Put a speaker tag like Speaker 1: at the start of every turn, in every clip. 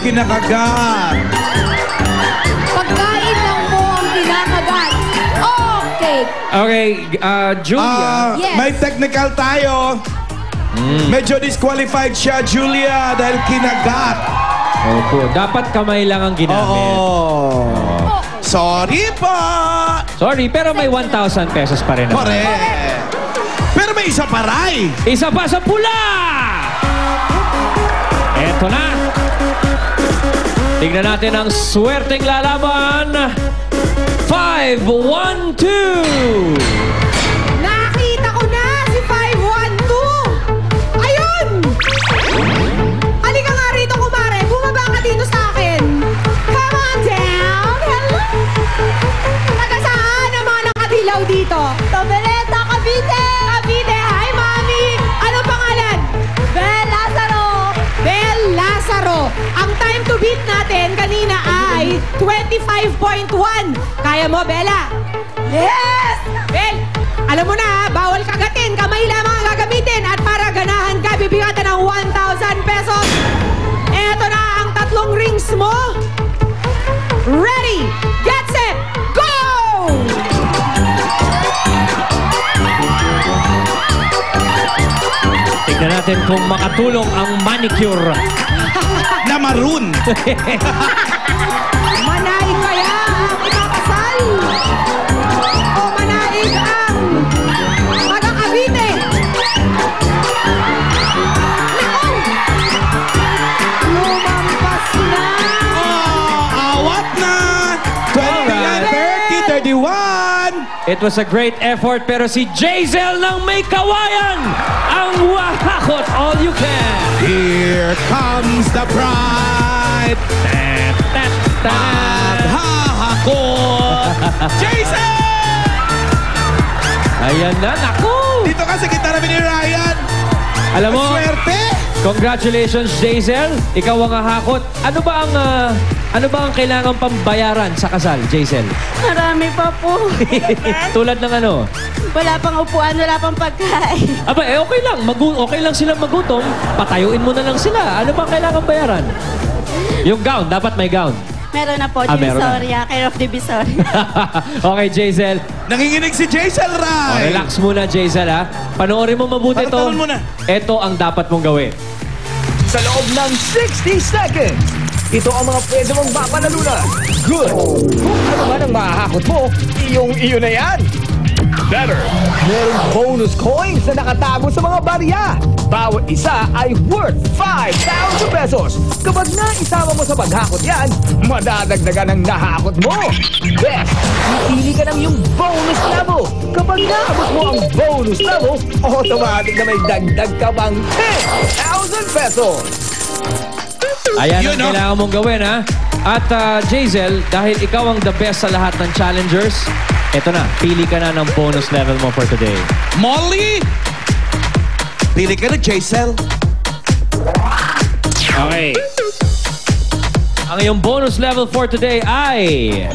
Speaker 1: kinakagat.
Speaker 2: Pagkain lang mo ang kinakagat. Okay.
Speaker 3: Okay, Julia.
Speaker 2: Yes.
Speaker 1: May technical tayo. Medyo disqualified siya, Julia, dahil kinagat.
Speaker 3: Opo, dapat kamay lang ang ginamit.
Speaker 1: Oo. Sorry po.
Speaker 3: Sorry, pero may 1,000 pesos pa rin.
Speaker 1: Correct. Pero may isa pa, Ray.
Speaker 3: Isa pa sa pula! Eto na. Tingnan natin ang swerteng lalaban. 5, 1, 2.
Speaker 2: Nakita ko na si 512. Ayun! Halika nga rito, kumare. Bumaba ka dito sa akin. Come on down. Hello. Taga saan ang mga nakadilaw dito? Tobeleta, Cavite. Cavite. Hi, Mami. Ano pangalan? Bel Lazaro. Bel Lazaro. Ang time to beat natin kanina ay 25.1. Kaya mo, Bella? Yes! Bel, alam mo na, bawal kagatin. Kamay lamang ang gagamitin. At para ganahan ka, bibigatan ng 1,000 pesos. Eto na ang 3 rings mo. Ready, get set, go!
Speaker 3: Tingnan natin kung makatulong ang manicure.
Speaker 1: Na maroon.
Speaker 2: Manaig kaya ang ikakasal? O manaig ang taga-Cavite? Naku! Lumampas na!
Speaker 1: Awat na. 20, 30, 31.
Speaker 3: It was a great effort, pero si Jazel ng may kawayan ang wahakot all you can.
Speaker 1: Here comes the bride. Maghahakot. Jason!
Speaker 3: Ayan na, naku!
Speaker 1: Dito kasi kita namin ni Ryan.
Speaker 3: Alam mo,
Speaker 1: Swerte.
Speaker 3: congratulations, Jazel. Ikaw ang hahakot. Ano ba ang kailangan pambayaran sa kasal, Jazel?
Speaker 4: Marami pa po.
Speaker 3: Tulad ng ano?
Speaker 4: Wala pang upuan, wala pang pagkain.
Speaker 3: Aba, okay lang. Okay lang silang magutom. Patayuin mo na lang sila. Ano ba ang kailangan bayaran? Yung gown. Dapat may gown.
Speaker 4: Meron na po,
Speaker 3: Meron na.
Speaker 4: Divisoria, care of Divisoria.
Speaker 3: Okay, Jazel.
Speaker 1: Nanginginig si Jason, Ray.
Speaker 3: Relax muna, Jazel, ha? Panoorin mo mabuti ito.
Speaker 1: Pagtangon mo na.
Speaker 3: Ito ang dapat mong gawin.
Speaker 5: Sa loob ng 60 seconds, ito ang mga pwede mong mapanalunan. Good! Kung ano man ang mahahakot mo, iyo na yan. Better! Merong bonus coins na nakatago sa mga barya. Bawat isa ay worth 5,000 pesos. Kapag naisama mo sa paghakot yan, madadagdagan ang nahakot mo. Best! Pipili ka ng yung bonus level. Kapag naabot mo ang bonus level, automatic na may dagdag ka pang 10,000 pesos.
Speaker 3: Ayan
Speaker 1: Yun,
Speaker 3: ang
Speaker 1: no?
Speaker 3: kailangan mong gawin, ha? At Jazel, dahil ikaw ang the best sa lahat ng challengers, eto na, pili ka na ng bonus level mo for today.
Speaker 1: Molly. Pili ka na, Jason.
Speaker 3: Okay. Ang iyong bonus level for today ay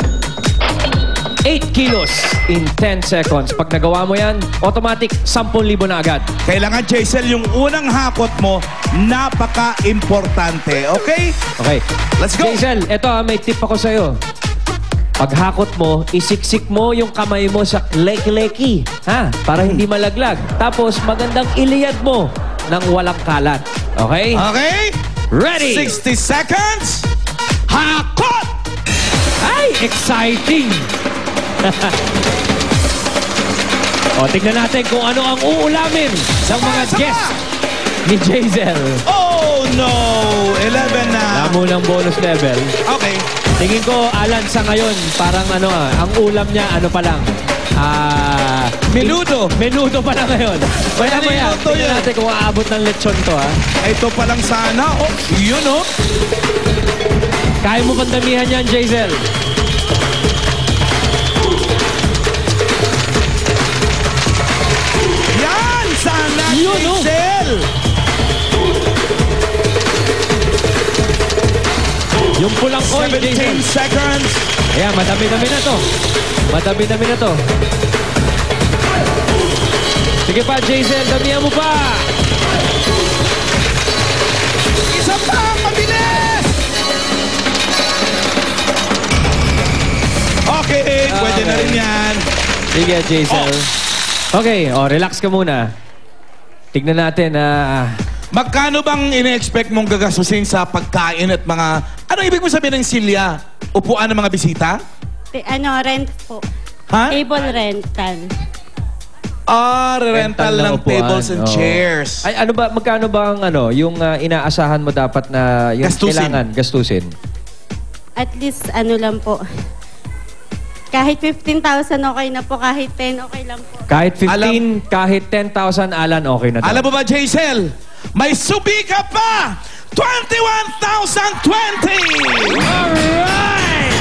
Speaker 3: 8 kilos in 10 seconds. Pag nagawa mo yan, automatic 10,000 na agad.
Speaker 1: Kailangan, Jason, yung unang hakot mo, napaka-importante. Okay?
Speaker 3: Okay.
Speaker 1: Let's go.
Speaker 3: Jazel, eto may tip ako sa'yo. Paghakot mo, isiksik mo yung kamay mo sa leki-leki. Ha? Para hindi malaglag. Tapos, magandang iliyad mo ng walang kalat. Okay?
Speaker 1: Okay?
Speaker 3: Ready!
Speaker 1: 60 seconds. Hakot!
Speaker 3: Ay, exciting! O, tignan natin kung ano ang uulamin ng mga guests ni Jazel.
Speaker 1: Oh, no! 11 na.
Speaker 3: Wala munang bonus level.
Speaker 1: Okay.
Speaker 3: Tingin ko, Alan, sa ngayon, parang ang ulam niya, pa lang.
Speaker 1: Menudo.
Speaker 3: Menudo pa lang ngayon. Maya,
Speaker 1: Menudo
Speaker 3: tingnan
Speaker 1: yan.
Speaker 3: natin kung aabot ng lechon to, ha.
Speaker 1: Ito pa lang sana. Oh, yun, oh.
Speaker 3: Kaya mo pandamihan yan, Jazel.
Speaker 1: Yan! Sana,
Speaker 3: Yun, oh.
Speaker 1: Jason!
Speaker 3: Yung pulang oil,
Speaker 1: 17
Speaker 3: Jazel.
Speaker 1: seconds.
Speaker 3: Ayan, madami-dami na to. Madami-dami na to. Sige pa, Jazel. Damihan mo pa.
Speaker 1: Isa pa! Mabilis!
Speaker 3: Sige, Jaisel. Okay, relax ka muna. Tignan natin
Speaker 1: Magkano bang ine-expect mong gagastusin sa pagkain at mga... Ano ibig mo sabihin ng silya? Upuan ng mga bisita?
Speaker 4: Rent po.
Speaker 1: Ha?
Speaker 4: Table rental.
Speaker 1: Rental ng
Speaker 3: upuan.
Speaker 1: tables and
Speaker 3: Oo.
Speaker 1: chairs.
Speaker 3: Ay, magkano ba ang yung inaasahan mo dapat na yung
Speaker 1: Gastusin.
Speaker 3: kailangan gastusin?
Speaker 4: At least lang po. Kahit 15,000 okay na po. Kahit 10 okay lang po.
Speaker 3: Kahit 15, kahit 10,000, Alan, okay na to.
Speaker 1: Alam mo ba, Jaisel? May subi ka pa! 21,020! Alright!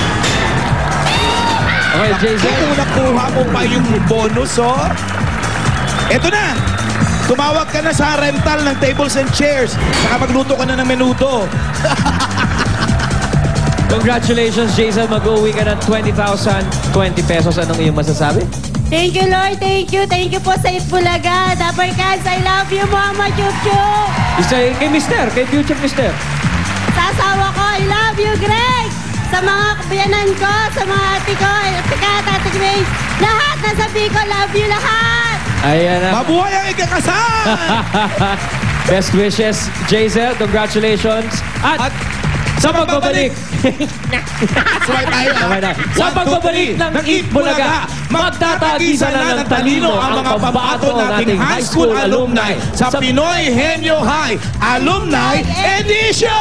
Speaker 3: Okay, Jaisel.
Speaker 1: Kung nakuha mo pa yung bonus, Eto na! Tumawag ka na sa rental ng tables and chairs. Saka magluto ka na ng menudo.
Speaker 3: Congratulations, Jaisel. Mag-uwi ka ng 20,020 pesos. Anong iyong masasabi?
Speaker 4: Thank you, Lord. Thank you. Thank you po sa Itbulaga. Dapper Cats, I love you, Mama Chup Chup.
Speaker 3: Isa kay Mister, kay Future Mister.
Speaker 4: Sa asawa ko, I love you, Greg. Sa mga kabayanan ko, sa mga ate ko, ate Kat, ate Grace, lahat nasa Bicol, love you lahat.
Speaker 3: Ayan na.
Speaker 1: Mabuhay ang ikakasal!
Speaker 3: Best wishes, Jaisel. Congratulations. At sa pagbabalik.
Speaker 1: Sabay tayo,
Speaker 3: Sabay na. Sa pagbabalik ng Eat Bulaga, magtatagisan na ng talino ang mga pambato nating high school alumni sa Pinoy Henyo High Alumni Edition!